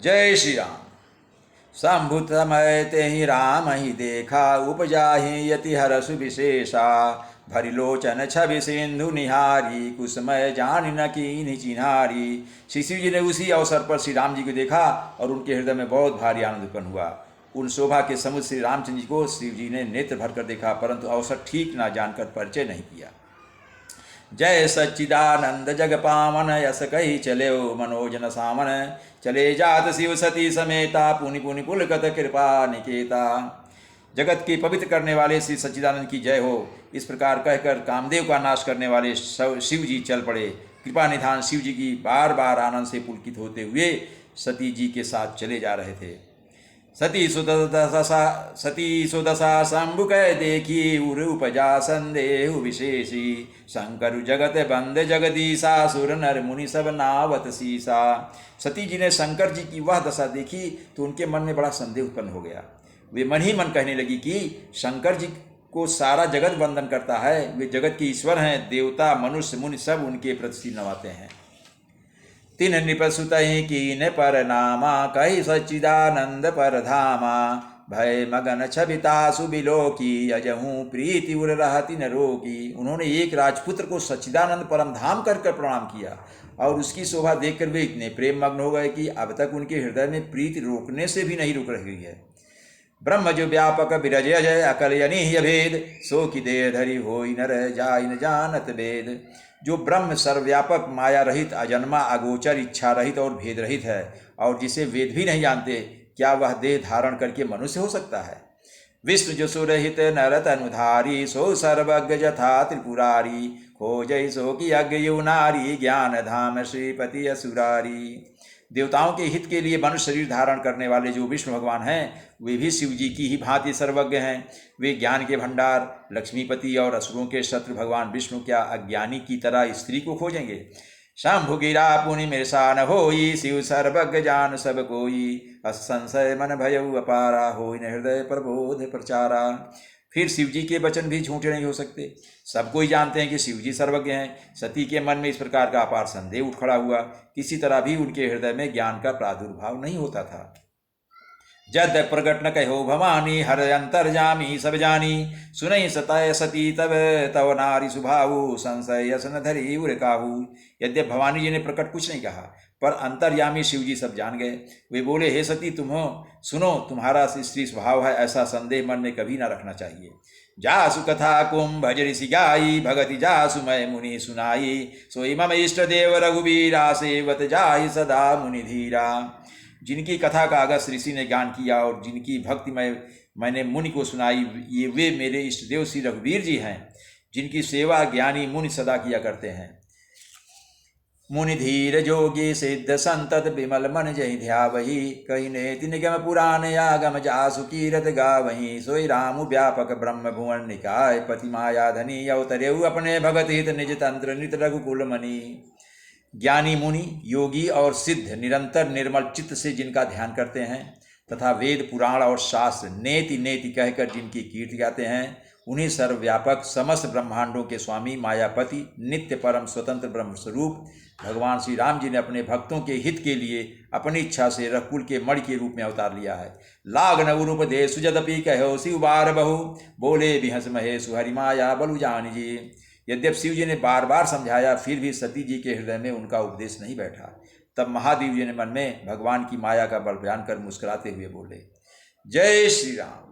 जय श्री राम। शंभु समय ते ही राम ही देखा, उपजा ही यति हरसु विशेषा। भरी लोचन छवि सिंधु निहारी, कुसमय जान न कीन्ही चिन्हारी। श्री शिव जी ने उसी अवसर पर श्री राम जी को देखा और उनके हृदय में बहुत भारी आनंद उत्पन्न हुआ। उन शोभा के समुद्र श्री रामचंद्र जी को शिव जी ने नेत्र भरकर देखा, परंतु अवसर ठीक न जानकर परिचय नहीं किया। जय सच्चिदानंद जग पावन, यस कही चले मनोजन सामन। चले जात शिव सती समेता, पुनि पुनि पुलकत कृपा निकेता। जगत के पवित्र करने वाले श्री सच्चिदानंद की जय हो। इस प्रकार कहकर कामदेव का नाश करने वाले शिव जी चल पड़े। कृपा निधान शिव जी की बार बार आनंद से पुलकित होते हुए सती जी के साथ चले जा रहे थे। सती सुदशा शंभु कह देखी, उर उपजा संदेह विशेषी। शंकर जगत बंद जगदीशा, सुर नर मुनि सब नावत सीसा। सती जी ने शंकर जी की वह दशा देखी तो उनके मन में बड़ा संदेह उत्पन्न हो गया। वे मन ही मन कहने लगी कि शंकर जी को सारा जगत वंदन करता है, वे जगत के ईश्वर हैं, देवता मनुष्य मुनि सब उनके प्रति नवाते हैं। तिन नृप सुतहि कीन पर नामा, कही सच्चिदानंद पर धामा। भय मगन छबिता सुबिलोकी, अजहूँ प्रीति उर रहति न रोकी। उन्होंने एक राजपुत्र को सच्चिदानंद परम धाम कर प्रणाम किया और उसकी शोभा देखकर वे इतने प्रेम मग्न हो गए कि अब तक उनके हृदय में प्रीति रोकने से भी नहीं रुक रही है। ब्रह्म जो व्यापक बिरज अजय, अकल यनि अभेद। सो की देह धरी होई नर, जाय न जानत वेद। जो ब्रह्म सर्वव्यापक माया रहित अजन्मा अगोचर इच्छा रहित और भेद रहित है और जिसे वेद भी नहीं जानते, क्या वह देह धारण करके मनुष्य हो सकता है। विष्णु जो सुरहित नर तनुधारी, सो सर्वज्ञ जथा त्रिपुरारी। खोजै सो की अज्ञ यु नारी, ज्ञान धाम श्रीपति असुरारी। देवताओं के हित के लिए मनुष्य शरीर धारण करने वाले जो विष्णु भगवान हैं, वे भी शिव जी की ही भांति सर्वज्ञ हैं। वे ज्ञान के भंडार लक्ष्मीपति और असुरों के शत्रु भगवान विष्णु क्या अज्ञानी की तरह स्त्री को खोजेंगे। शंभु गिरा पुनि मेषा न होई, शिव सर्वज्ञ जान सब कोई। असंशय मन भयउ अपारा, होई न हृदय प्रबोध प्रचारा। फिर शिव जी के वचन भी झूठे नहीं हो सकते। सब कोई जानते हैं कि शिव जी सर्वज्ञ हैं। सती के मन में इस प्रकार का अपार संदेह उठ खड़ा हुआ। किसी तरह भी उनके हृदय में ज्ञान का प्रादुर्भाव नहीं होता था। जद प्रगट न कहो भवानी, हर अंतर जामी सब जानी। सुनई सतय सती तब तव नारी सुभाऊ, संशय यसन धरी उर काहू। यद्यप भवानी जी ने प्रकट कुछ नहीं कहा, पर अंतर्यामी शिव जी सब जान गए। वे बोले, हे सती तुम हो, सुनो, तुम्हारा स्त्री स्वभाव है, ऐसा संदेह मन में कभी ना रखना चाहिए। जासु कथा कुंभ ऋषि गाई, भगति जासु मैं मुनि सुनाई। सोई मम इष्ट देव रघुवीरा, सेवत जाहि सदा मुनि धीरा। जिनकी कथा का अगस्त ऋषि ने गान किया और जिनकी भक्ति मैंने मुनि को सुनाई, ये वे मेरे इष्ट देव श्री रघुवीर जी हैं, जिनकी सेवा ज्ञानी मुनि सदा किया करते हैं। मुनि धीर जोगी सिद्ध संतत, विमल मन जहि ध्यावही। कही नेति निगम पुराण आगम, जासु कीरत गावही। सोई राम व्यापक ब्रह्म भुवन निकाय, पति माया धनी अवतरेउ अपने भगत हित। निज तंत्र नित रघुकुल मणि। ज्ञानी मुनि योगी और सिद्ध निरंतर निर्मल चित्त से जिनका ध्यान करते हैं तथा वेद पुराण और शास्त्र नेति नेति कहकर जिनकी कीर्ति गाते हैं, उन्हीं सर्वव्यापक समस्त ब्रह्मांडों के स्वामी मायापति नित्य परम स्वतंत्र ब्रह्म स्वरूप भगवान श्री राम जी ने अपने भक्तों के हित के लिए अपनी इच्छा से रघुकुल के मणि के रूप में अवतार लिया है। लाग न उरूप दे सुजदपि कहो, शिव बार बहु बोले बिहस महेशु, हरि माया बलु जान जी। यद्यप शिव जी ने बार बार समझाया, फिर भी सती जी के हृदय में उनका उपदेश नहीं बैठा। तब महादेव जी ने मन में भगवान की माया का बल बयान कर मुस्कुराते हुए बोले, जय श्री राम।